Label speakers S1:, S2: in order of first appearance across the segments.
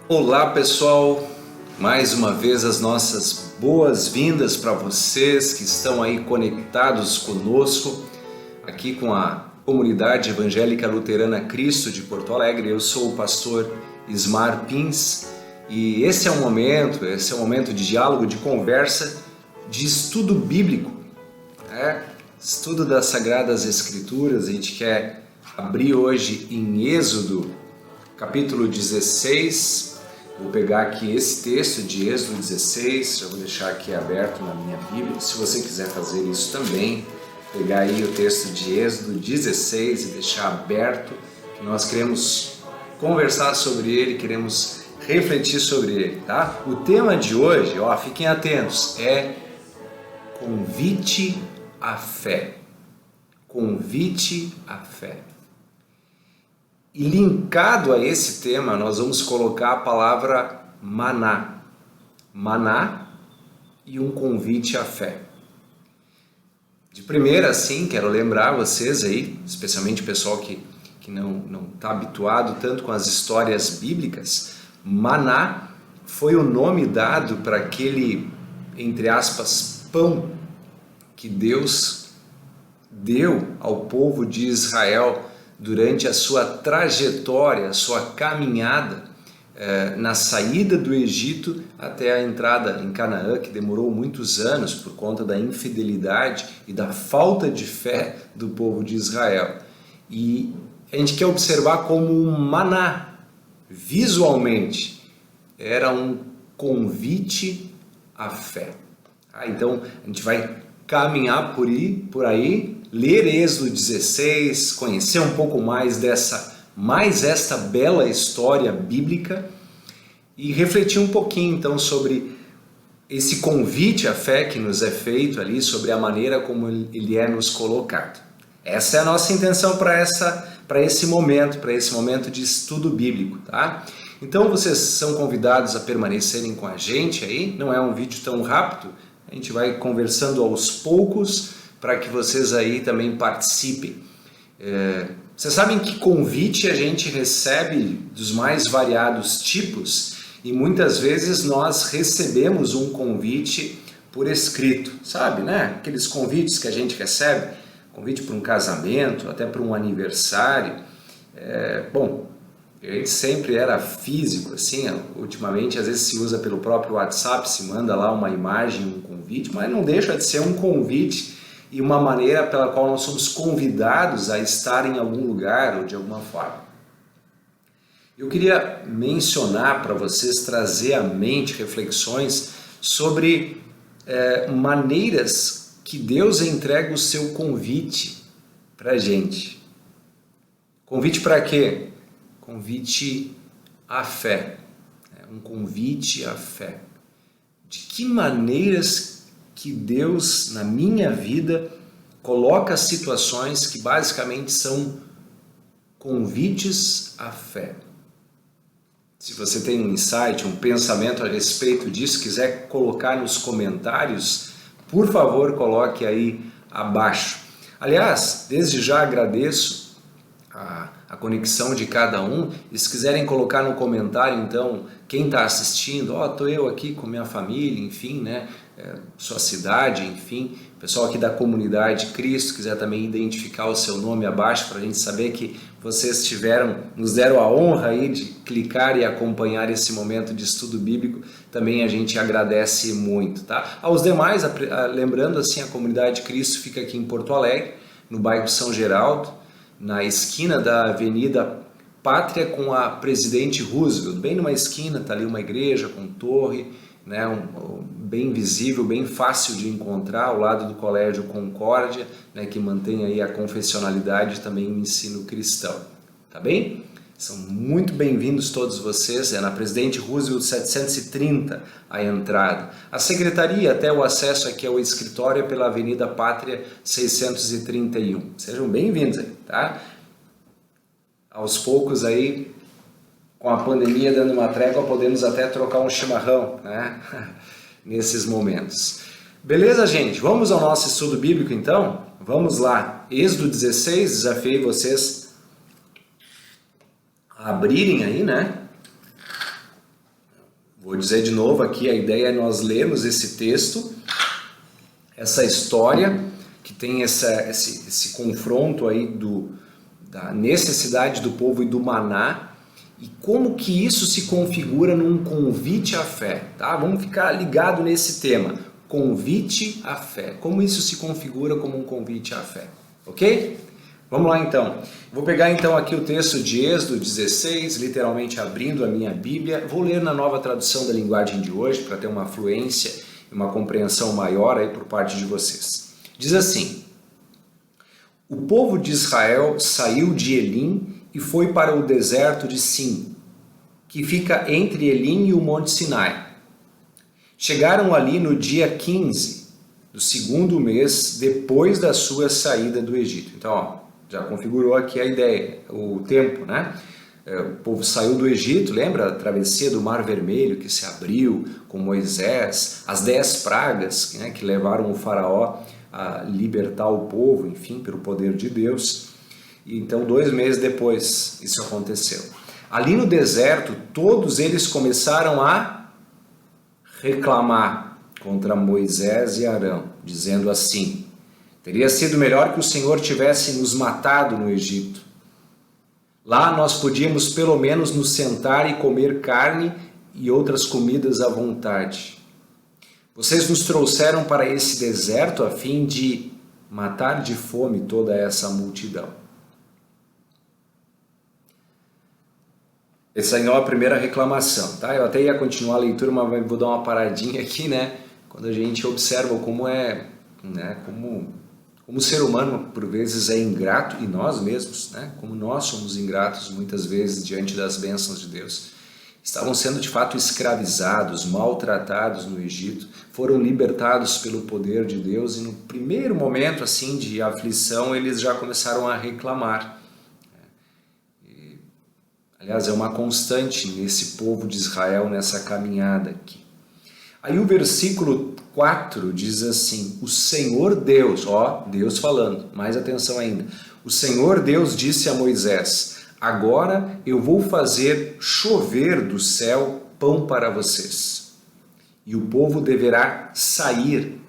S1: Olá pessoal, mais uma vez as nossas boas-vindas para vocês que estão aí conectados conosco, aqui com a Comunidade Evangélica Luterana Cristo de Porto Alegre. Eu sou o pastor Ismar Pins e esse é um momento de diálogo, de conversa, de estudo bíblico, estudo das Sagradas Escrituras. A gente quer abrir hoje em Êxodo, capítulo 16, vou pegar aqui esse texto de Êxodo 16, já vou deixar aqui aberto na minha Bíblia, se você quiser fazer isso também, pegar aí o texto de Êxodo 16 e deixar aberto, que nós queremos conversar sobre ele, queremos refletir sobre ele, tá? O tema de hoje, fiquem atentos, é convite à fé. Convite à fé. E linkado a esse tema, nós vamos colocar a palavra maná. Maná e um convite à fé. De primeira, sim, quero lembrar vocês aí, especialmente o pessoal que não está habituado tanto com as histórias bíblicas, maná foi o nome dado para aquele, entre aspas, pão que Deus deu ao povo de Israel durante a sua trajetória, a sua caminhada na saída do Egito até a entrada em Canaã, que demorou muitos anos por conta da infidelidade e da falta de fé do povo de Israel. E a gente quer observar como um maná, visualmente, era um convite à fé. Então a gente vai caminhar por aí, ler Êxodo 16, conhecer um pouco mais esta bela história bíblica e refletir um pouquinho então sobre esse convite à fé que nos é feito ali, sobre a maneira como ele é nos colocado. Essa é a nossa intenção para esse momento de estudo bíblico, tá? Então vocês são convidados a permanecerem com a gente aí, não é um vídeo tão rápido, a gente vai conversando aos poucos para que vocês aí também participem. Vocês sabem que convite a gente recebe dos mais variados tipos e muitas vezes nós recebemos um convite por escrito, sabe, né? Aqueles convites que a gente recebe, convite para um casamento, até para um aniversário. Ele sempre era físico, assim, ultimamente às vezes se usa pelo próprio WhatsApp, se manda lá uma imagem, um convite, mas não deixa de ser um convite e uma maneira pela qual nós somos convidados a estar em algum lugar ou de alguma forma. Eu queria mencionar para vocês, trazer à mente reflexões sobre maneiras que Deus entrega o seu convite para a gente. Convite para quê? Convite à fé. Um convite à fé. De que maneiras que Deus, na minha vida, coloca situações que basicamente são convites à fé. Se você tem um insight, um pensamento a respeito disso, quiser colocar nos comentários, por favor, coloque aí abaixo. Aliás, desde já agradeço a conexão de cada um, e se quiserem colocar no comentário, então, quem está assistindo, estou eu aqui com minha família, enfim, né, sua cidade, enfim, pessoal aqui da Comunidade Cristo, quiser também identificar o seu nome abaixo, para a gente saber que vocês nos deram a honra aí de clicar e acompanhar esse momento de estudo bíblico, também a gente agradece muito, tá? Aos demais, lembrando assim, a Comunidade Cristo fica aqui em Porto Alegre, no bairro São Geraldo, na esquina da Avenida Pátria com a Presidente Roosevelt, bem numa esquina, está ali uma igreja com torre, né, bem visível, bem fácil de encontrar, ao lado do Colégio Concórdia, né, que mantém aí a confessionalidade e também o ensino cristão, tá bem? São muito bem-vindos todos vocês, é na Presidente Roosevelt 730 a entrada. A secretaria, até o acesso aqui ao escritório é pela Avenida Pátria 631. Sejam bem-vindos aí, tá? Aos poucos aí, com a pandemia dando uma trégua, podemos até trocar um chimarrão, né? Nesses momentos. Beleza, gente? Vamos ao nosso estudo bíblico, então? Vamos lá. Êxodo 16, desafiei vocês a abrirem aí, né? Vou dizer de novo aqui, a ideia é nós lermos esse texto, essa história que tem esse confronto aí da necessidade do povo e do maná, e como que isso se configura num convite à fé, tá? Vamos ficar ligado nesse tema, convite à fé. Como isso se configura como um convite à fé, ok? Vamos lá então. Vou pegar então aqui o texto de Êxodo 16, literalmente abrindo a minha Bíblia. Vou ler na nova tradução da linguagem de hoje para ter uma fluência e uma compreensão maior aí por parte de vocês. Diz assim: o povo de Israel saiu de Elim e foi para o deserto de Sim, que fica entre Elim e o Monte Sinai. Chegaram ali no dia 15 do segundo mês depois da sua saída do Egito. Então, ó, já configurou aqui a ideia, o tempo, né? O povo saiu do Egito, lembra a travessia do Mar Vermelho que se abriu com Moisés, as 10 pragas, né, que levaram o faraó a libertar o povo, enfim, pelo poder de Deus. E então 2 meses depois isso aconteceu. Ali no deserto, todos eles começaram a reclamar contra Moisés e Arão, dizendo assim: teria sido melhor que o Senhor tivesse nos matado no Egito. Lá nós podíamos pelo menos nos sentar e comer carne e outras comidas à vontade. Vocês nos trouxeram para esse deserto a fim de matar de fome toda essa multidão. Essa é a primeira reclamação, tá? Eu até ia continuar a leitura, mas vou dar uma paradinha aqui, né? Quando a gente observa como como o ser humano por vezes é ingrato, e nós mesmos, né? Como nós somos ingratos muitas vezes diante das bênçãos de Deus. Estavam sendo de fato escravizados, maltratados no Egito, foram libertados pelo poder de Deus e no primeiro momento assim de aflição eles já começaram a reclamar. Aliás, é uma constante nesse povo de Israel, nessa caminhada aqui. Aí o versículo 4 diz assim: o Senhor Deus, ó, Deus falando, mais atenção ainda. O Senhor Deus disse a Moisés: agora eu vou fazer chover do céu pão para vocês. E o povo deverá sair,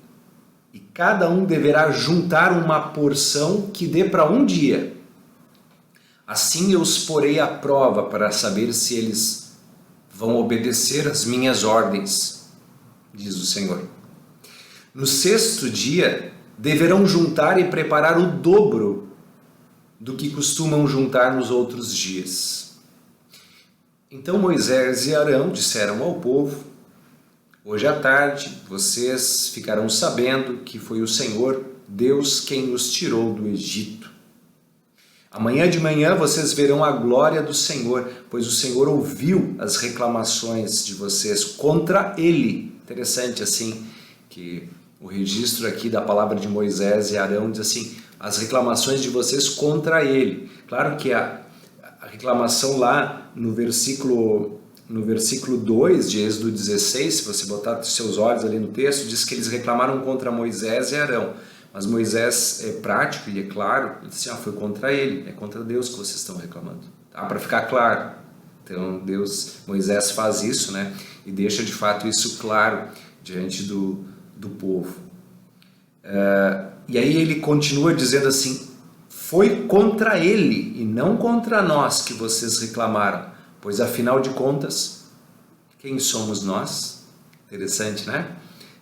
S1: e cada um deverá juntar uma porção que dê para um dia. Assim eu os porei à prova para saber se eles vão obedecer às minhas ordens, diz o Senhor. No 6º dia, deverão juntar e preparar o dobro do que costumam juntar nos outros dias. Então Moisés e Arão disseram ao povo: hoje à tarde vocês ficarão sabendo que foi o Senhor Deus quem os tirou do Egito. Amanhã de manhã vocês verão a glória do Senhor, pois o Senhor ouviu as reclamações de vocês contra Ele. Interessante assim, que o registro aqui da palavra de Moisés e Arão diz assim: as reclamações de vocês contra Ele. Claro que a reclamação lá no versículo 2 de Êxodo 16, se você botar seus olhos ali no texto, diz que eles reclamaram contra Moisés e Arão. Mas Moisés é prático e é claro, ele disse: foi contra ele, é contra Deus que vocês estão reclamando. Tá? Para ficar claro. Então Moisés faz isso, né? E deixa de fato isso claro diante do povo. E aí ele continua dizendo assim: foi contra ele e não contra nós que vocês reclamaram, pois afinal de contas, quem somos nós? Interessante, né?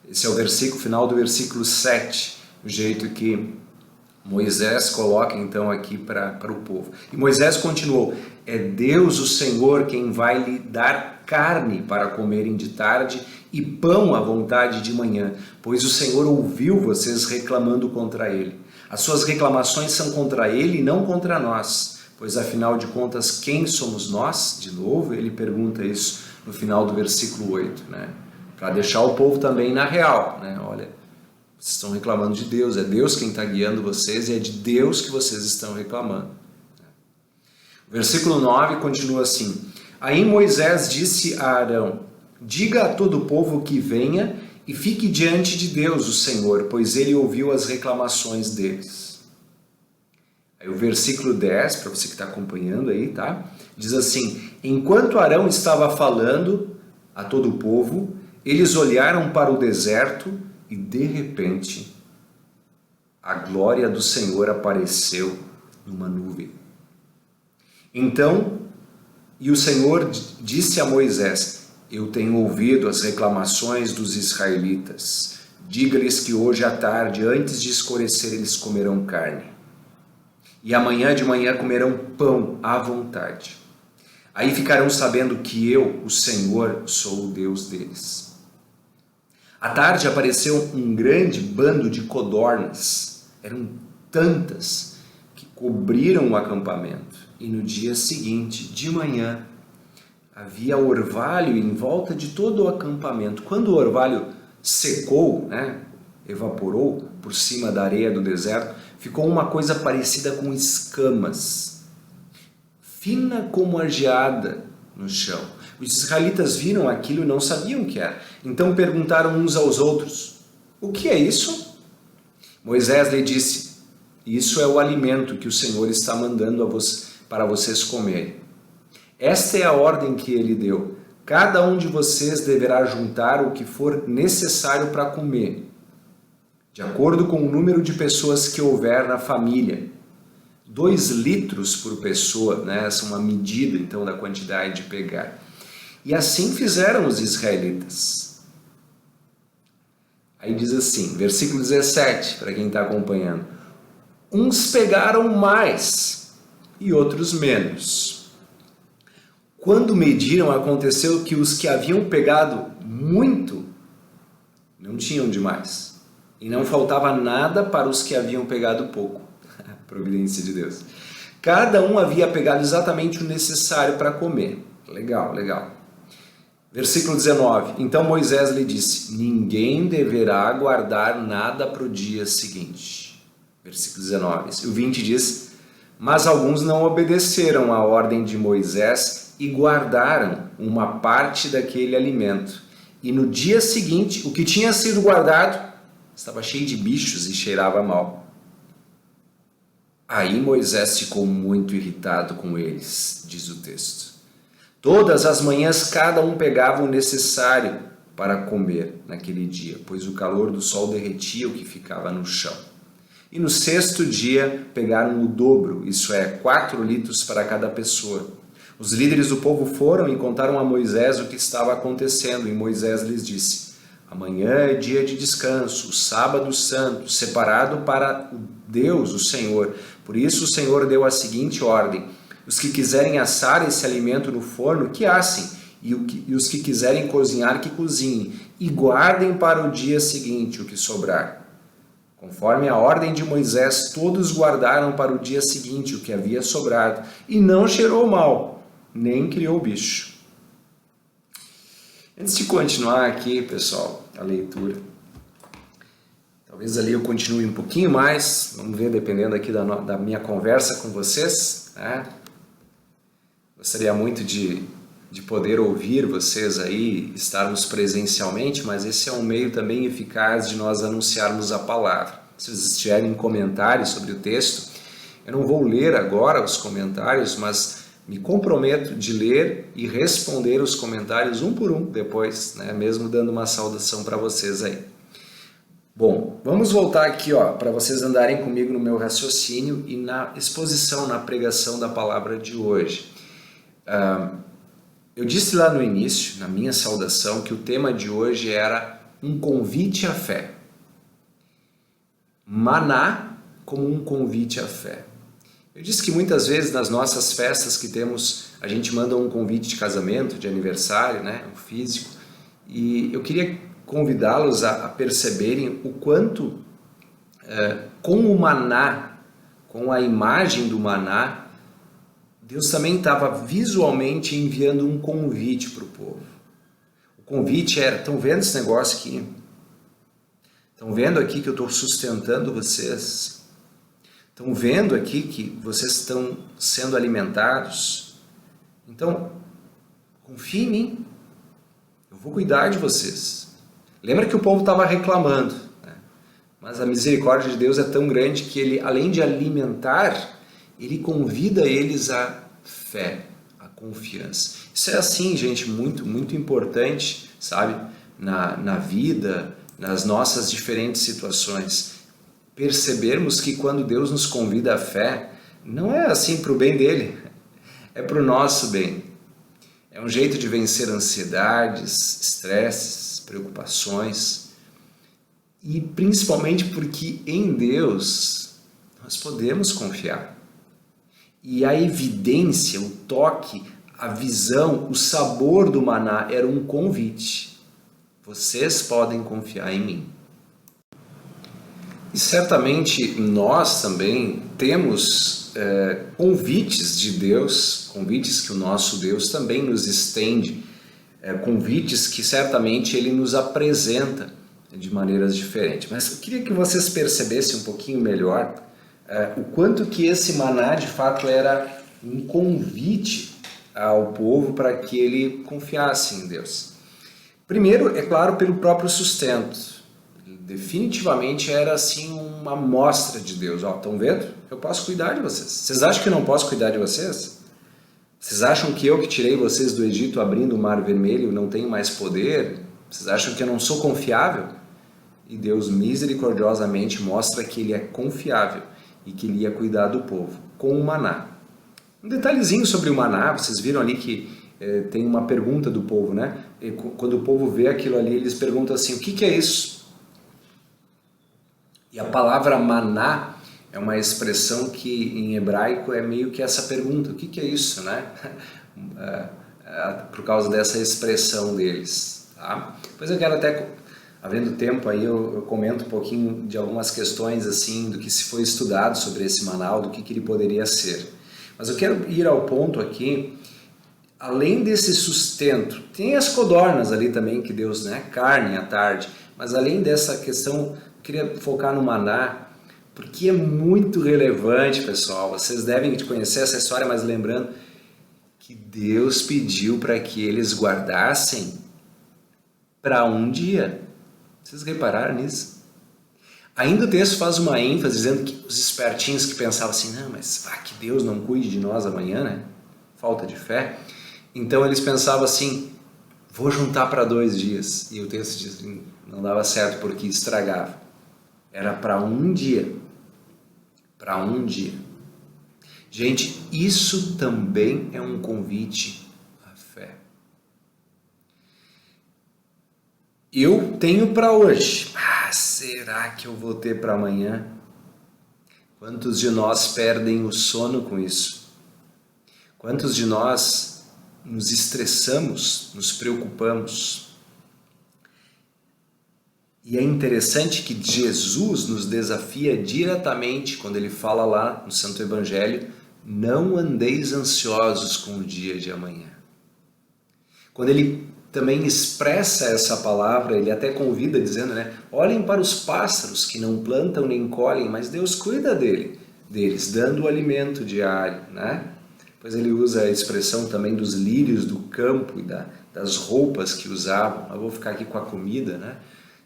S1: Esse é o final do versículo 7. O jeito que Moisés coloca então aqui para o povo. E Moisés continuou: é Deus o Senhor quem vai lhe dar carne para comerem de tarde e pão à vontade de manhã, pois o Senhor ouviu vocês reclamando contra ele. As suas reclamações são contra ele e não contra nós, pois afinal de contas quem somos nós? De novo ele pergunta isso no final do versículo 8, né? Para deixar o povo também na real, né? Olha, vocês estão reclamando de Deus, é Deus quem está guiando vocês e é de Deus que vocês estão reclamando. O versículo 9 continua assim: aí Moisés disse a Arão: diga a todo o povo que venha e fique diante de Deus, o Senhor, pois ele ouviu as reclamações deles. Aí o versículo 10, para você que está acompanhando aí, tá? Diz assim: enquanto Arão estava falando, a todo o povo, eles olharam para o deserto e, de repente, a glória do Senhor apareceu numa nuvem. Então, e o Senhor disse a Moisés: eu tenho ouvido as reclamações dos israelitas. Diga-lhes que hoje à tarde, antes de escurecer, eles comerão carne. E amanhã de manhã comerão pão à vontade. Aí ficarão sabendo que eu, o Senhor, sou o Deus deles. À tarde apareceu um grande bando de codornas. Eram tantas que cobriram o acampamento. E no dia seguinte, de manhã, havia orvalho em volta de todo o acampamento. Quando o orvalho secou, evaporou por cima da areia do deserto, ficou uma coisa parecida com escamas, fina como a geada no chão. Os israelitas viram aquilo e não sabiam o que era. Então perguntaram uns aos outros: o que é isso? Moisés lhe disse: isso é o alimento que o Senhor está mandando para vocês comerem. Esta é a ordem que ele deu: cada um de vocês deverá juntar o que for necessário para comer, de acordo com o número de pessoas que houver na família. 2 litros por pessoa, essa é uma medida então da quantidade de pegar. E assim fizeram os israelitas. Aí diz assim, versículo 17, para quem está acompanhando: uns pegaram mais e outros menos. Quando mediram, aconteceu que os que haviam pegado muito não tinham demais, e não faltava nada para os que haviam pegado pouco. Providência de Deus. Cada um havia pegado exatamente o necessário para comer. Legal, legal. Versículo 19. Então Moisés lhe disse: ninguém deverá guardar nada para o dia seguinte. Versículo 19. O 20 diz: mas alguns não obedeceram à ordem de Moisés e guardaram uma parte daquele alimento. E no dia seguinte, o que tinha sido guardado estava cheio de bichos e cheirava mal. Aí Moisés ficou muito irritado com eles, diz o texto. Todas as manhãs cada um pegava o necessário para comer naquele dia, pois o calor do sol derretia o que ficava no chão. E no 6º dia pegaram o dobro, isso é, 4 litros para cada pessoa. Os líderes do povo foram e contaram a Moisés o que estava acontecendo, e Moisés lhes disse: amanhã é dia de descanso, o sábado santo, separado para Deus, o Senhor. Por isso o Senhor deu a seguinte ordem: os que quiserem assar esse alimento no forno, que assem, e os que quiserem cozinhar, que cozinhem, e guardem para o dia seguinte o que sobrar. Conforme a ordem de Moisés, todos guardaram para o dia seguinte o que havia sobrado, e não cheirou mal, nem criou bicho. Antes de continuar aqui, pessoal, a leitura, talvez ali eu continue um pouquinho mais, vamos ver, dependendo aqui da minha conversa com vocês, Gostaria muito de poder ouvir vocês aí, estarmos presencialmente, mas esse é um meio também eficaz de nós anunciarmos a palavra. Se vocês tiverem comentários sobre o texto, eu não vou ler agora os comentários, mas me comprometo de ler e responder os comentários um por um depois, mesmo dando uma saudação para vocês aí. Bom, vamos voltar aqui para vocês andarem comigo no meu raciocínio e na exposição, na pregação da palavra de hoje. Eu disse lá no início, na minha saudação, que o tema de hoje era um convite à fé. Maná como um convite à fé. Eu disse que muitas vezes nas nossas festas que temos, a gente manda um convite de casamento, de aniversário, um físico, e eu queria convidá-los a perceberem o quanto com o maná, com a imagem do maná, Deus também estava visualmente enviando um convite para o povo. O convite era: estão vendo esse negócio aqui? Estão vendo aqui que eu estou sustentando vocês? Estão vendo aqui que vocês estão sendo alimentados? Então, confie em mim. Eu vou cuidar de vocês. Lembra que o povo estava reclamando, mas a misericórdia de Deus é tão grande que ele, além de alimentar, ele convida eles à fé, à confiança. Isso é assim, gente, muito, muito importante, sabe? Na vida, nas nossas diferentes situações. Percebermos que quando Deus nos convida à fé, não é assim para o bem dele, é para o nosso bem. É um jeito de vencer ansiedades, estresses, preocupações. E principalmente porque em Deus nós podemos confiar. E a evidência, o toque, a visão, o sabor do maná era um convite. Vocês podem confiar em mim. E certamente nós também temos convites de Deus, convites que o nosso Deus também nos estende, convites que certamente Ele nos apresenta de maneiras diferentes. Mas eu queria que vocês percebessem um pouquinho melhor o quanto que esse maná de fato era um convite ao povo para que ele confiasse em Deus. Primeiro, é claro, pelo próprio sustento. Definitivamente era assim uma amostra de Deus. Ó, estão vendo? Eu posso cuidar de vocês. Vocês acham que eu não posso cuidar de vocês? Vocês acham que eu que tirei vocês do Egito abrindo o Mar Vermelho não tenho mais poder? Vocês acham que eu não sou confiável? E Deus misericordiosamente mostra que Ele é confiável e que Ele ia cuidar do povo com o maná. Um detalhezinho sobre o maná, vocês viram ali que tem uma pergunta do povo, né? E quando o povo vê aquilo ali, eles perguntam assim, o que é isso? E a palavra maná é uma expressão que em hebraico é meio que essa pergunta, o que é isso, né? Por causa dessa expressão deles, tá? Depois eu quero até, havendo tempo aí, eu comento um pouquinho de algumas questões assim, do que se foi estudado sobre esse maná, do que ele poderia ser. Mas eu quero ir ao ponto aqui, além desse sustento, tem as codornas ali também que Deus, né? Carne à tarde, mas além dessa questão, eu queria focar no maná, porque é muito relevante, pessoal. Vocês devem conhecer essa história, mas lembrando que Deus pediu para que eles guardassem para um dia. Vocês repararam nisso? Ainda o texto faz uma ênfase dizendo que os espertinhos que pensavam assim, não, mas que Deus não cuide de nós amanhã, né? Falta de fé. Então eles pensavam assim, vou juntar para 2 dias. E o texto diz que não dava certo porque estragava. Era para um dia. Para um dia. Gente, isso também é um convite à fé. Eu tenho para hoje. Será que eu vou ter para amanhã? Quantos de nós perdem o sono com isso? Quantos de nós nos estressamos, nos preocupamos? E é interessante que Jesus nos desafia diretamente quando ele fala lá no Santo Evangelho, não andeis ansiosos com o dia de amanhã. Quando ele também expressa essa palavra, ele até convida dizendo, né, olhem para os pássaros que não plantam nem colhem, mas Deus cuida deles, dando o alimento diário, né? Pois ele usa a expressão também dos lírios do campo e das roupas que usavam. Eu vou ficar aqui com a comida, né?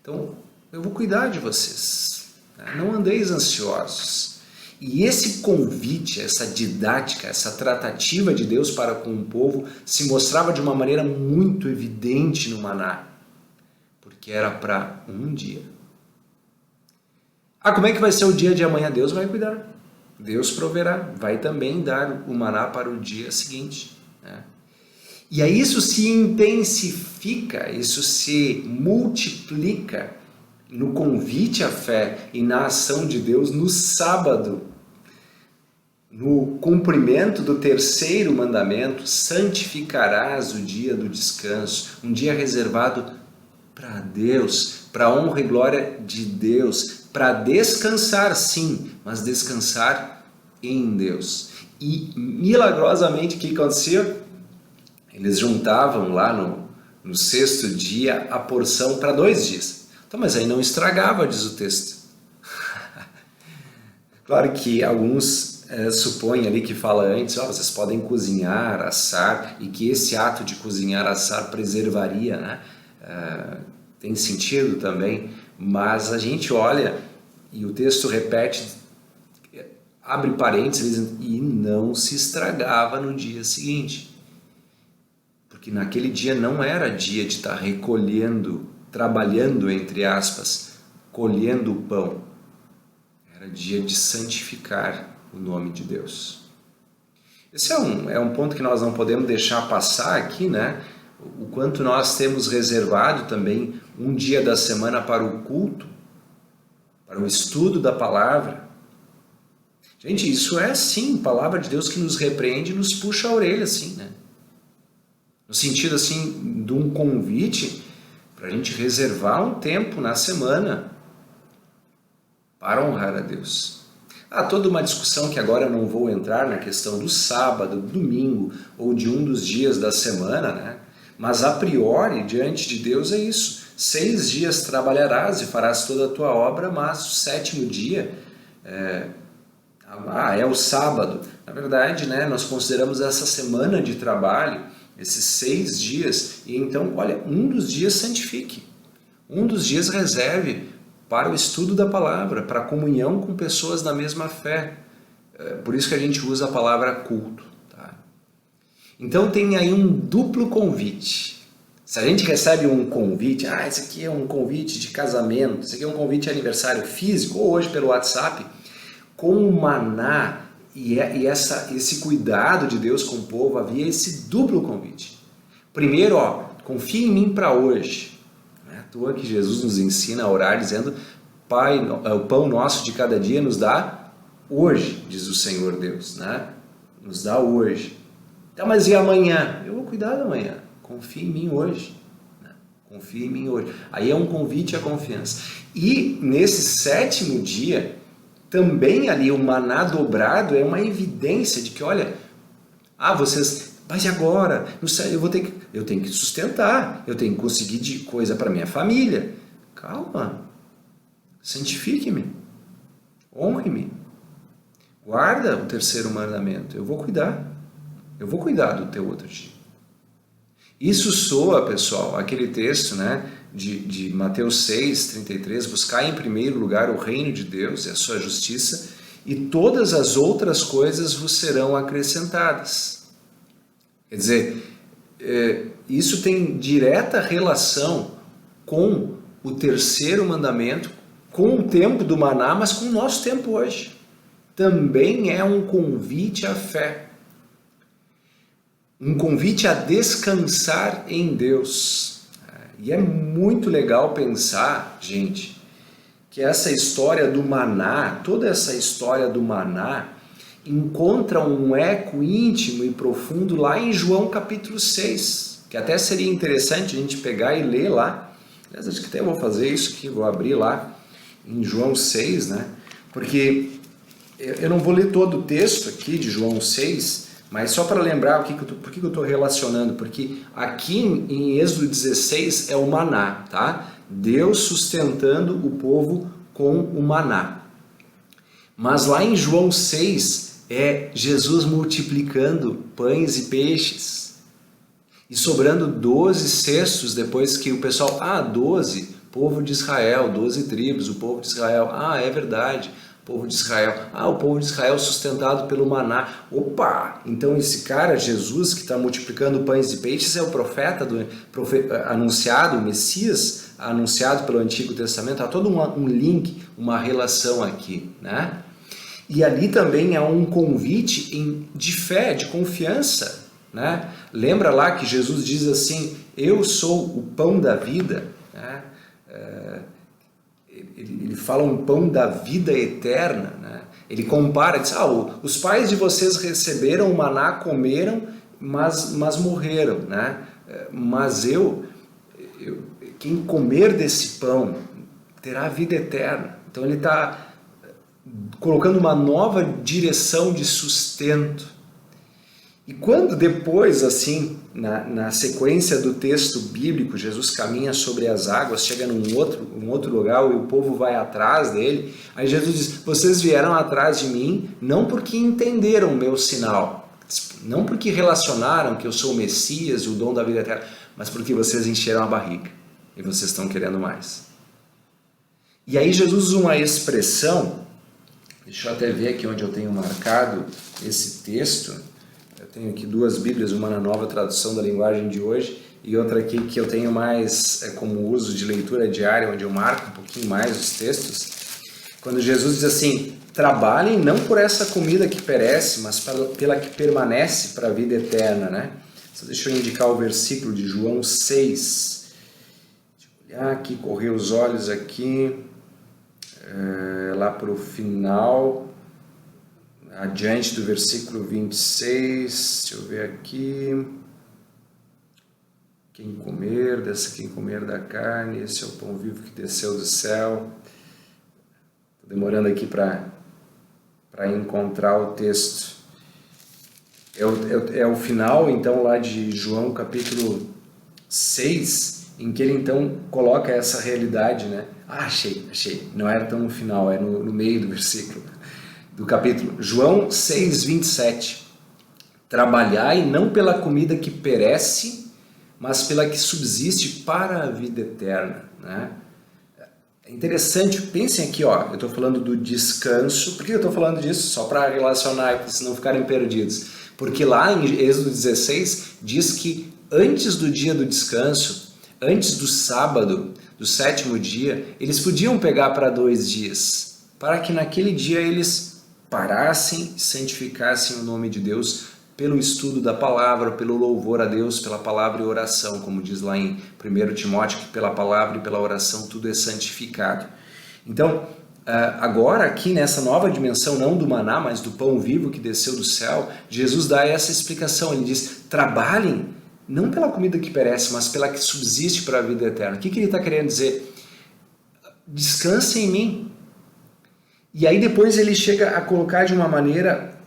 S1: Então, eu vou cuidar de vocês. Né? Não andeis ansiosos. E esse convite, essa didática, essa tratativa de Deus para com o povo se mostrava de uma maneira muito evidente no maná. Porque era para um dia. Como é que vai ser o dia de amanhã? Deus vai cuidar. Deus proverá. Vai também dar o maná para o dia seguinte. Né? E aí isso se intensifica, isso se multiplica no convite à fé e na ação de Deus no sábado, no cumprimento do 3º mandamento, santificarás o dia do descanso, um dia reservado para Deus, para a honra e glória de Deus, para descansar sim, mas descansar em Deus. E milagrosamente o que acontecia? Eles juntavam lá no 6º dia a porção para 2 dias. Então, mas aí não estragava, diz o texto. Claro que alguns supõem ali que fala antes, vocês podem cozinhar, assar, e que esse ato de cozinhar, assar preservaria, né? Tem sentido também, mas a gente olha e o texto repete, abre parênteses, e não se estragava no dia seguinte. Porque naquele dia não era dia de estar recolhendo, trabalhando, entre aspas, colhendo o pão. Era dia de santificar o nome de Deus. Esse é um ponto que nós não podemos deixar passar aqui, né? O quanto nós temos reservado também um dia da semana para o culto, para o estudo da palavra. Gente, isso é sim, palavra de Deus que nos repreende e nos puxa a orelha, assim, né? No sentido, assim, de um convite para a gente reservar um tempo na semana para honrar a Deus. Há toda uma discussão que agora eu não vou entrar na questão do sábado, do domingo ou de um dos dias da semana, né? Mas a priori, diante de Deus é isso. 6 dias trabalharás e farás toda a tua obra, mas o 7º dia é o sábado. Na verdade, né, nós consideramos essa semana de trabalho, esses 6 dias, e então, olha, um dos dias santifique. Um dos dias reserve para o estudo da palavra, para a comunhão com pessoas da mesma fé. Por isso que a gente usa a palavra culto. Tá? Então tem aí um duplo convite. Se a gente recebe um convite, esse aqui é um convite de casamento, esse aqui é um convite de aniversário físico, ou hoje pelo WhatsApp, com o maná e esse cuidado de Deus com o povo, havia esse duplo convite. Primeiro, confia em mim para hoje. Não é à toa que Jesus nos ensina a orar dizendo: Pai, o pão nosso de cada dia nos dá hoje, diz o Senhor Deus, né? Nos dá hoje. Então, mas e amanhã? Eu vou cuidar da manhã. Confia em mim hoje. Né? Confia em mim hoje. Aí é um convite à confiança. E nesse 7º dia, também ali o maná dobrado é uma evidência de que, olha, mas e agora? Eu tenho que sustentar, eu tenho que conseguir de coisa para minha família. Calma, santifique-me, honre-me, guarda o 3º mandamento, eu vou cuidar do teu outro dia. Isso soa, pessoal, aquele texto, né, de Mateus 6, 33, buscai em primeiro lugar o reino de Deus e a sua justiça, e todas as outras coisas vos serão acrescentadas. Quer dizer, isso tem direta relação com o 3º mandamento, com o tempo do maná, mas com o nosso tempo hoje. Também é um convite à fé. Um convite a descansar em Deus. E é muito legal pensar, gente, que essa história do maná, toda essa história do maná, encontra um eco íntimo e profundo lá em João capítulo 6, que até seria interessante a gente pegar e ler lá. Aliás, acho que até vou fazer isso aqui, vou abrir lá em João 6, né? Porque eu não vou ler todo o texto aqui de João 6, mas só para lembrar por que eu estou relacionando, porque aqui em Êxodo 16 é o maná, tá? Deus sustentando o povo com o maná. Mas lá em João 6 é Jesus multiplicando pães e peixes e sobrando 12 cestos depois que o pessoal, 12, povo de Israel, 12 tribos, o povo de Israel, é verdade. Povo de Israel. O povo de Israel sustentado pelo maná. Opa! Então esse cara, Jesus, que está multiplicando pães e peixes, é o profeta anunciado, o Messias, anunciado pelo Antigo Testamento. Há todo um link, uma relação aqui, né? E ali também há um convite de fé, de confiança, né? Lembra lá que Jesus diz assim: eu sou o pão da vida, né? Ele fala um pão da vida eterna, né? Ele compara, diz, os pais de vocês receberam o maná, comeram, mas morreram, né? Mas quem comer desse pão terá a vida eterna. Então ele está colocando uma nova direção de sustento. E quando depois, assim, na sequência do texto bíblico, Jesus caminha sobre as águas, chega num outro lugar e o povo vai atrás dele, aí Jesus diz: vocês vieram atrás de mim não porque entenderam o meu sinal, não porque relacionaram que eu sou o Messias e o dom da vida eterna, mas porque vocês encheram a barriga e vocês estão querendo mais. E aí Jesus usa uma expressão, deixa eu até ver aqui onde eu tenho marcado esse texto. tenho aqui duas Bíblias, uma na Nova Tradução da Linguagem de Hoje e outra aqui que eu tenho mais como uso de leitura diária, onde eu marco um pouquinho mais os textos. Quando Jesus diz assim: trabalhem não por essa comida que perece, mas pela que permanece para a vida eterna, né? Só deixa eu indicar o versículo de João 6. Deixa eu olhar aqui, correr os olhos aqui, lá para o final, adiante do versículo 26, deixa eu ver aqui. Quem comer da carne, esse é o pão vivo que desceu do céu. Estou demorando aqui para encontrar o texto. É o final, então, lá de João capítulo 6, em que ele, então, coloca essa realidade, né? Achei. Não era tão no final, é no meio do versículo, do capítulo. João 6, 27. Trabalhai não pela comida que perece, mas pela que subsiste para a vida eterna, né? É interessante, pensem aqui, ó, eu estou falando do descanso. Por que eu estou falando disso? Só para relacionar, para vocês não ficarem perdidos. Porque lá em Êxodo 16 diz que antes do dia do descanso, antes do sábado, do sétimo dia, eles podiam pegar para 2 dias, para que naquele dia eles parassem e santificassem o nome de Deus pelo estudo da palavra, pelo louvor a Deus, pela palavra e oração, como diz lá em 1 Timóteo, que pela palavra e pela oração tudo é santificado. Então, agora aqui nessa nova dimensão, não do maná, mas do pão vivo que desceu do céu, Jesus dá essa explicação. Ele diz: trabalhem não pela comida que perece, mas pela que subsiste para a vida eterna. O que ele está querendo dizer? Descansem em mim. E aí depois ele chega a colocar de uma maneira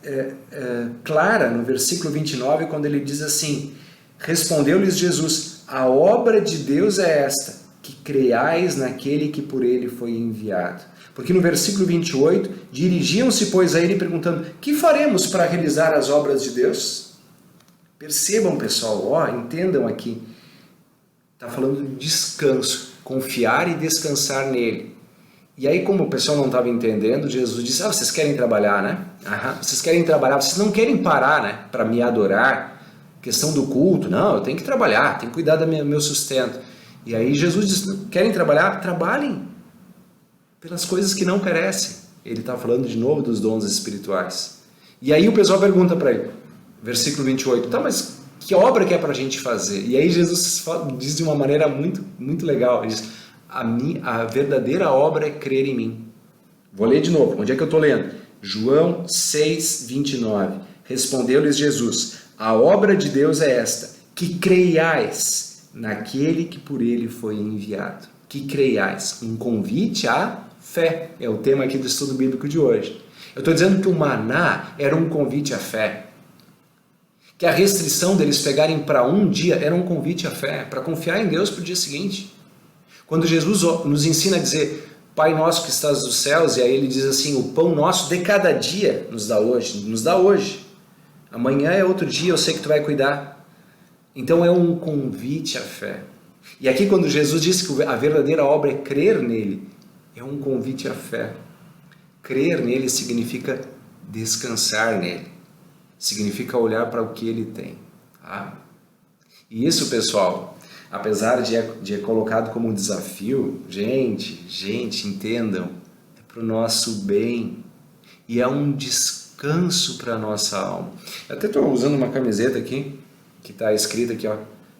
S1: clara no versículo 29, quando ele diz assim: respondeu-lhes Jesus: a obra de Deus é esta, que creiais naquele que por ele foi enviado. Porque no versículo 28, dirigiam-se, pois, a ele perguntando: que faremos para realizar as obras de Deus? Percebam, pessoal, entendam aqui. Está falando de descanso, confiar e descansar nele. E aí, como o pessoal não estava entendendo, Jesus disse: vocês querem trabalhar, né? Vocês querem trabalhar, vocês não querem parar, né? Para me adorar. Questão do culto, não, eu tenho que trabalhar, tenho que cuidar do meu sustento. E aí Jesus diz: querem trabalhar? Trabalhem pelas coisas que não perecem. Ele está falando de novo dos dons espirituais. E aí o pessoal pergunta para ele, versículo 28, tá, mas que obra que é para a gente fazer? E aí Jesus diz de uma maneira muito, muito legal, ele diz: a verdadeira obra é crer em mim. Vou ler de novo, onde é que eu estou lendo? João 6, 29. Respondeu-lhes Jesus: a obra de Deus é esta, que creiais naquele que por ele foi enviado. Que creiais, um convite à fé, é o tema aqui do estudo bíblico de hoje. Eu estou dizendo que o maná era um convite à fé, que a restrição deles pegarem para um dia era um convite à fé, para confiar em Deus para o dia seguinte. Quando Jesus nos ensina a dizer: Pai nosso que estás nos céus, e aí ele diz assim: o pão nosso de cada dia nos dá hoje. Amanhã é outro dia, eu sei que tu vai cuidar. Então é um convite à fé. E aqui quando Jesus disse que a verdadeira obra é crer nele, é um convite à fé. Crer nele significa descansar nele. Significa olhar para o que ele tem. Tá? E isso, pessoal, apesar de colocado como um desafio, gente, entendam, é para o nosso bem. E é um descanso para a nossa alma. Eu até estou usando uma camiseta aqui, que está escrita aqui,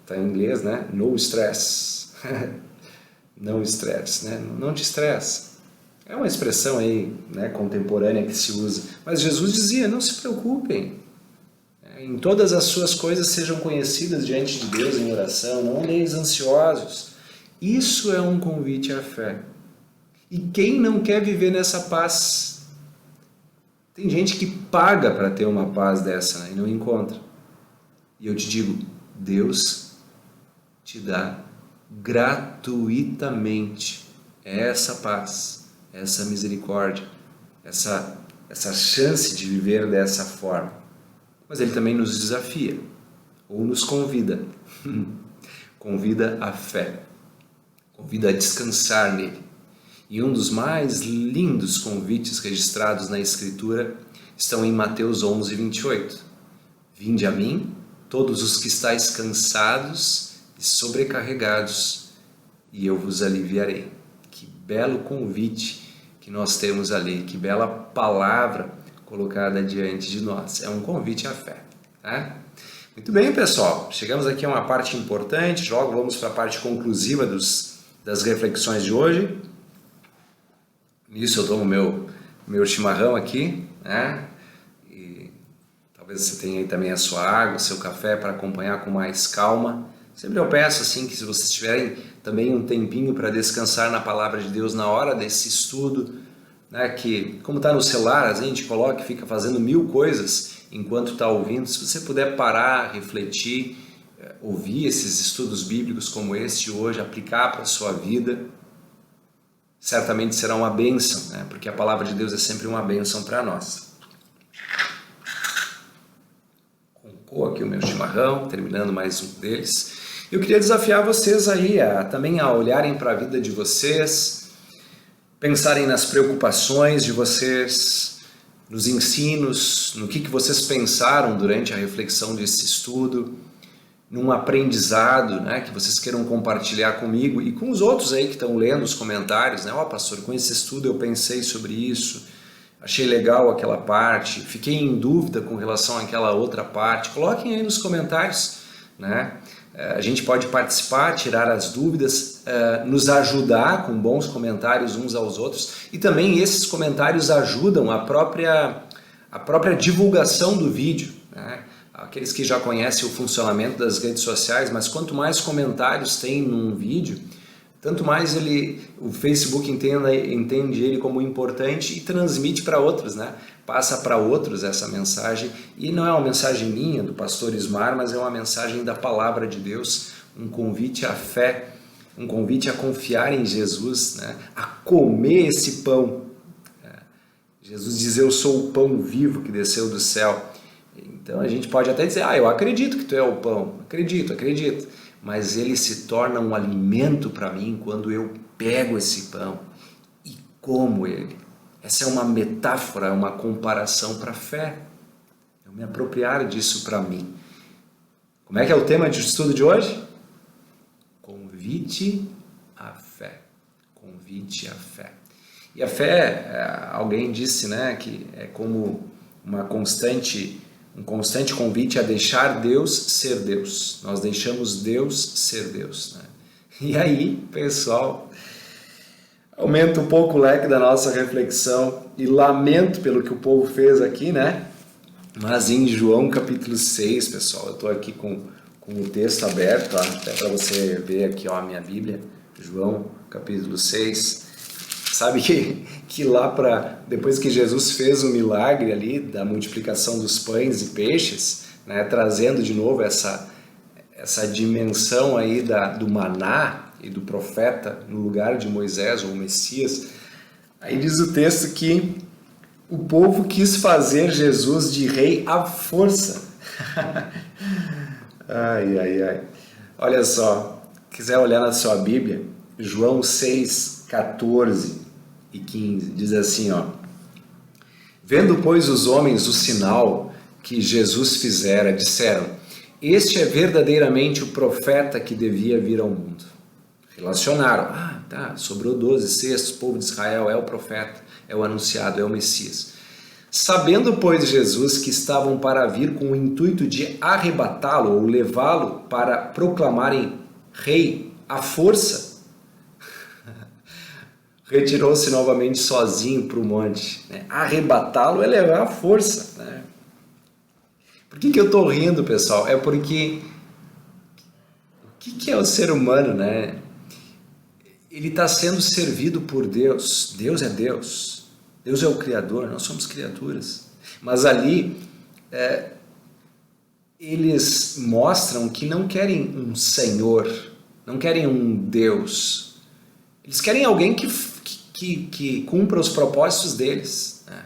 S1: está em inglês, né? No stress. Não stress, né? Não te estresse. É uma expressão aí, né, contemporânea que se usa. Mas Jesus dizia: não se preocupem. Em todas as suas coisas sejam conhecidas diante de Deus em oração, não andeis ansiosos. Isso é um convite à fé. E quem não quer viver nessa paz? Tem gente que paga para ter uma paz dessa, né, e não encontra. E eu te digo, Deus te dá gratuitamente essa paz, essa misericórdia, essa chance de viver dessa forma. Mas ele também nos desafia, ou nos convida. Convida à fé, convida a descansar nele. E um dos mais lindos convites registrados na Escritura estão em Mateus 11, 28. Vinde a mim, todos os que estáis cansados e sobrecarregados, e eu vos aliviarei. Que belo convite que nós temos ali, que bela palavra colocada diante de nós. É um convite à fé, tá? Muito bem, pessoal. Chegamos aqui a uma parte importante, logo vamos para a parte conclusiva das reflexões de hoje. Nisso eu tomo meu chimarrão aqui, né? E talvez você tenha aí também a sua água, o seu café para acompanhar com mais calma. Sempre eu peço assim que se vocês tiverem também um tempinho para descansar na palavra de Deus na hora desse estudo, né, que como está no celular, a gente coloca e fica fazendo mil coisas enquanto está ouvindo. Se você puder parar, refletir, ouvir esses estudos bíblicos como este hoje, aplicar para a sua vida, certamente será uma bênção, né, porque a palavra de Deus é sempre uma bênção para nós. Concou aqui o meu chimarrão, terminando mais um deles. Eu queria desafiar vocês aí também a olharem para a vida de vocês, pensarem nas preocupações de vocês, nos ensinos, no que vocês pensaram durante a reflexão desse estudo, num aprendizado, né, que vocês queiram compartilhar comigo e com os outros aí que estão lendo os comentários, né? Ó, pastor, com esse estudo eu pensei sobre isso, achei legal aquela parte, fiquei em dúvida com relação àquela outra parte. Coloquem aí nos comentários, né? A gente pode participar, tirar as dúvidas, nos ajudar com bons comentários uns aos outros, e também esses comentários ajudam a própria divulgação do vídeo, né? Aqueles que já conhecem o funcionamento das redes sociais, mas quanto mais comentários tem num vídeo, tanto mais o Facebook entende ele como importante e transmite para outros, né? Passa para outros essa mensagem, e não é uma mensagem minha, do pastor Ismar, mas é uma mensagem da palavra de Deus, um convite à fé, um convite a confiar em Jesus, né? A comer esse pão. Jesus diz, eu sou o pão vivo que desceu do céu. Então a gente pode até dizer, eu acredito que tu é o pão, acredito, mas ele se torna um alimento para mim quando eu pego esse pão e como ele. Essa é uma metáfora, uma comparação para a fé. Eu me apropriar disso para mim. Como é que é o tema de estudo de hoje? Convite à fé. Convite à fé. E a fé, alguém disse, né, que é como um constante convite a deixar Deus ser Deus. Nós deixamos Deus ser Deus, né? E aí, pessoal, aumenta um pouco o leque da nossa reflexão e lamento pelo que o povo fez aqui, né? Mas em João capítulo 6, pessoal, eu estou aqui com o texto aberto, até para você ver aqui, ó, a minha Bíblia, João capítulo 6. Sabe que lá depois que Jesus fez o milagre ali da multiplicação dos pães e peixes, né, trazendo de novo essa dimensão aí do maná e do profeta no lugar de Moisés ou Messias, aí diz o texto que o povo quis fazer Jesus de rei à força. Ai. Olha só, quiser olhar na sua Bíblia, João 6, 14 e 15, diz assim, ó: Vendo, pois, os homens o sinal que Jesus fizera, disseram, este é verdadeiramente o profeta que devia vir ao mundo. Relacionaram, sobrou 12 cestos, o povo de Israel é o profeta, é o anunciado, é o Messias. Sabendo, pois, Jesus que estavam para vir com o intuito de arrebatá-lo ou levá-lo para proclamarem rei à força, retirou-se novamente sozinho para o monte. Né? Arrebatá-lo é levar à força. Né? Por que eu estou rindo, pessoal? É porque o que é o ser humano, né? Ele está sendo servido por Deus. Deus é Deus. Deus é o Criador, nós somos criaturas. Mas ali, eles mostram que não querem um Senhor, não querem um Deus. Eles querem alguém que cumpra os propósitos deles. Né?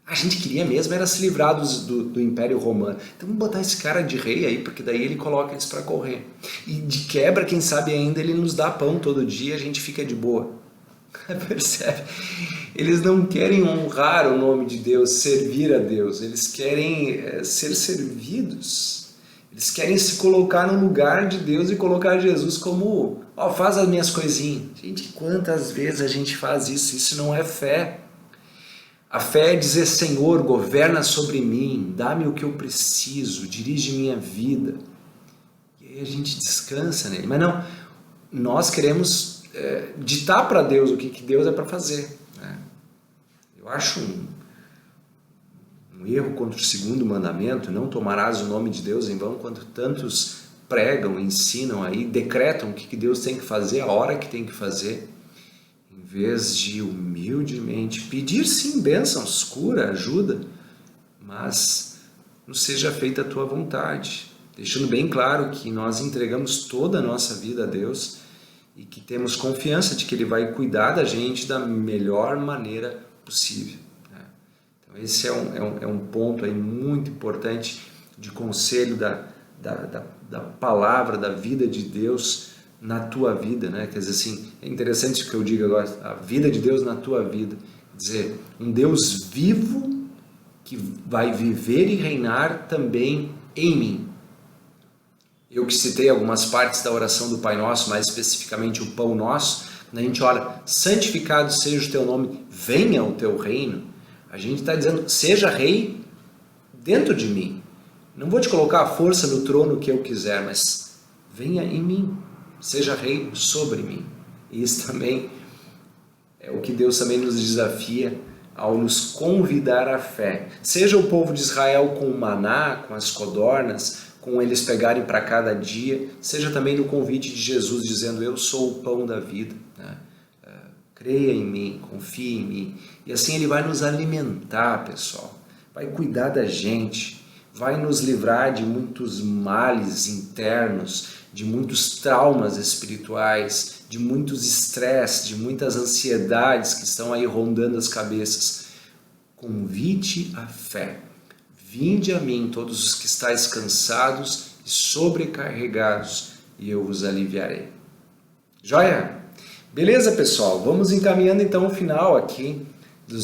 S1: A gente queria mesmo era se livrar do Império Romano. Então vamos botar esse cara de rei aí, porque daí ele coloca eles para correr. E de quebra, quem sabe ainda, ele nos dá pão todo dia, a gente fica de boa. Percebe? Eles não querem honrar o nome de Deus, servir a Deus, eles querem ser servidos. Eles querem se colocar no lugar de Deus e colocar Jesus como, ó, faz as minhas coisinhas. Gente, quantas vezes a gente faz isso? Isso não é fé. A fé é dizer, Senhor, governa sobre mim, dá-me o que eu preciso, dirige minha vida. E aí a gente descansa nele. Mas não, nós queremos ditar para Deus o que Deus é para fazer. Né? Eu acho um erro contra o segundo mandamento, não tomarás o nome de Deus em vão, quando tantos pregam, ensinam aí, decretam o que Deus tem que fazer, a hora que tem que fazer, em vez de humildemente pedir sim bênçãos, cura, ajuda, mas não seja feita a tua vontade, deixando bem claro que nós entregamos toda a nossa vida a Deus e que temos confiança de que Ele vai cuidar da gente da melhor maneira possível. Então esse é um ponto aí muito importante de conselho da palavra, da vida de Deus na tua vida, né? Quer dizer assim, é interessante o que eu digo agora, a vida de Deus na tua vida, quer dizer, um Deus vivo que vai viver e reinar também em mim. Eu que citei algumas partes da oração do Pai Nosso, mais especificamente o Pão Nosso, quando a gente ora, santificado seja o teu nome, venha o teu reino, a gente está dizendo, seja rei dentro de mim. Não vou te colocar a força no trono que eu quiser, mas venha em mim, seja rei sobre mim. E isso também é o que Deus também nos desafia ao nos convidar à fé. Seja o povo de Israel com o maná, com as codornas, com eles pegarem para cada dia, seja também no convite de Jesus dizendo, eu sou o pão da vida, né? Creia em mim, confie em mim. E assim Ele vai nos alimentar, pessoal. Vai cuidar da gente. Vai nos livrar de muitos males internos, de muitos traumas espirituais, de muitos estresses, de muitas ansiedades que estão aí rondando as cabeças. Convite à fé. Vinde a mim todos os que estáis cansados e sobrecarregados, e eu vos aliviarei. Joia? Beleza, pessoal? Vamos encaminhando então o final aqui do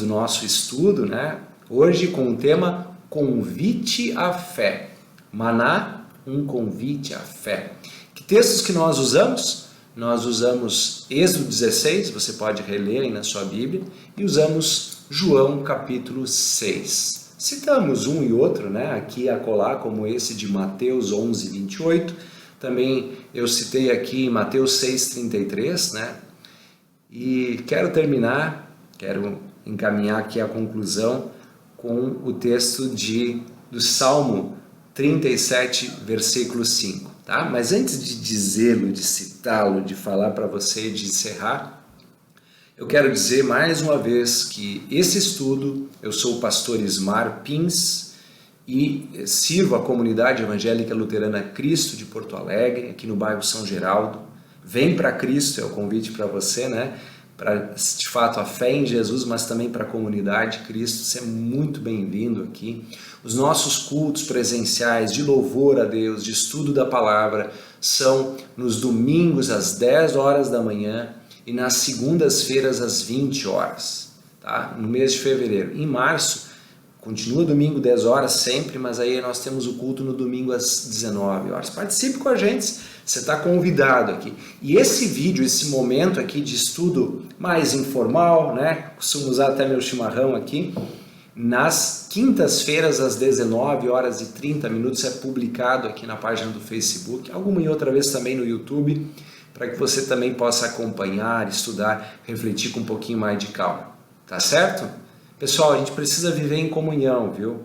S1: nosso estudo, né? Hoje com o tema Convite à Fé. Maná, um convite à fé. Que textos que nós usamos? Nós usamos Êxodo 16, você pode reler aí na sua Bíblia, e usamos João capítulo 6. Citamos um e outro, né? Aqui e acolá, como esse de Mateus 11, 28. Também eu citei aqui Mateus 6,33, né? E quero encaminhar aqui a conclusão com o texto do Salmo 37, versículo 5, tá? Mas antes de dizê-lo, de citá-lo, de falar para você e de encerrar, eu quero dizer mais uma vez que esse estudo, eu sou o pastor Ismar Pins, e sirvo a comunidade evangélica luterana Cristo de Porto Alegre, aqui no bairro São Geraldo. Vem para Cristo, é o convite para você, né? Para, de fato, a fé em Jesus, mas também para a comunidade Cristo. Você é muito bem-vindo aqui. Os nossos cultos presenciais de louvor a Deus, de estudo da palavra, são nos domingos às 10 horas da manhã e nas segundas-feiras às 20 horas, tá? No mês de fevereiro. Em março, continua domingo 10 horas sempre, mas aí nós temos o culto no domingo às 19 horas. Participe com a gente, você está convidado aqui. E esse vídeo, esse momento aqui de estudo mais informal, né? Costumo usar até meu chimarrão aqui. Nas quintas-feiras às 19 horas e 30 minutos é publicado aqui na página do Facebook, alguma e outra vez também no YouTube, para que você também possa acompanhar, estudar, refletir com um pouquinho mais de calma. Tá certo? Pessoal, a gente precisa viver em comunhão, viu?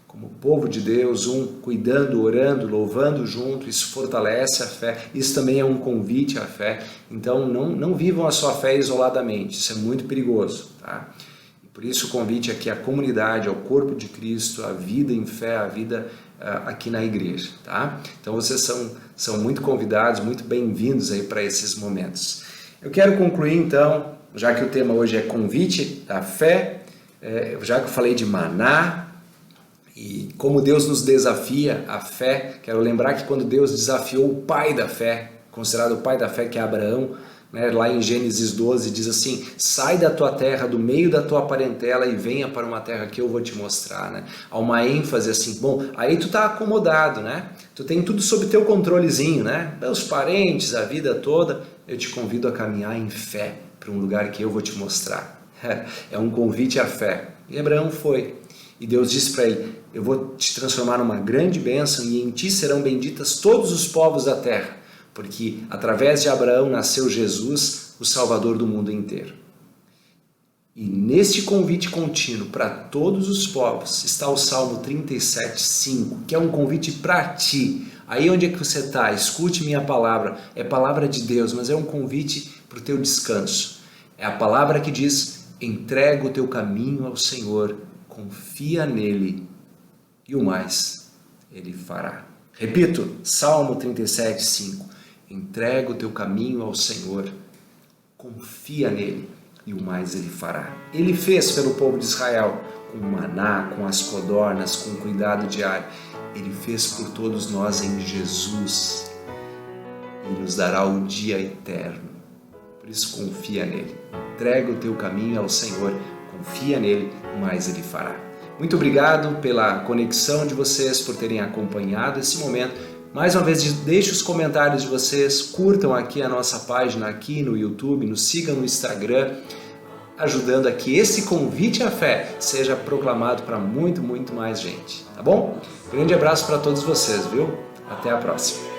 S1: Como povo de Deus, cuidando, orando, louvando junto, isso fortalece a fé, isso também é um convite à fé. Então não vivam a sua fé isoladamente, isso é muito perigoso, tá? E por isso o convite aqui à comunidade, ao corpo de Cristo, à vida em fé, à vida aqui na igreja, tá? Então vocês são muito convidados, muito bem-vindos aí para esses momentos. Eu quero concluir então, já que o tema hoje é convite à fé, já que eu falei de maná e como Deus nos desafia a fé, quero lembrar que quando Deus desafiou o pai da fé, considerado o pai da fé, que é Abraão, né? Lá em Gênesis 12 diz assim, sai da tua terra, do meio da tua parentela e venha para uma terra que eu vou te mostrar, né? Há uma ênfase assim, bom, aí tu tá acomodado, né? Tu tem tudo sob teu controlezinho, né? Meus parentes, a vida toda, eu te convido a caminhar em fé para um lugar que eu vou te mostrar. É um convite à fé. E Abraão foi. E Deus disse para ele, eu vou te transformar numa grande bênção e em ti serão benditas todos os povos da terra, porque através de Abraão nasceu Jesus, o Salvador do mundo inteiro. E neste convite contínuo para todos os povos está o Salmo 37:5, que é um convite para ti. Aí onde é que você está? Escute minha palavra. É palavra de Deus, mas é um convite para o teu descanso. É a palavra que diz, entrega o teu caminho ao Senhor, confia nele e o mais ele fará. Repito, Salmo 37:5. Entrega o teu caminho ao Senhor, confia nele e o mais ele fará. Ele fez pelo povo de Israel, com o maná, com as codornas, com o cuidado diário. Ele fez por todos nós em Jesus e nos dará o dia eterno. Por isso confia nele. Entrega o teu caminho ao Senhor, confia nele, o mais ele fará. Muito obrigado pela conexão de vocês, por terem acompanhado esse momento. Mais uma vez, deixe os comentários de vocês, curtam aqui a nossa página aqui no YouTube, nos sigam no Instagram, ajudando a que esse convite à fé seja proclamado para muito mais gente, tá bom? Grande abraço para todos vocês, viu? Até a próxima.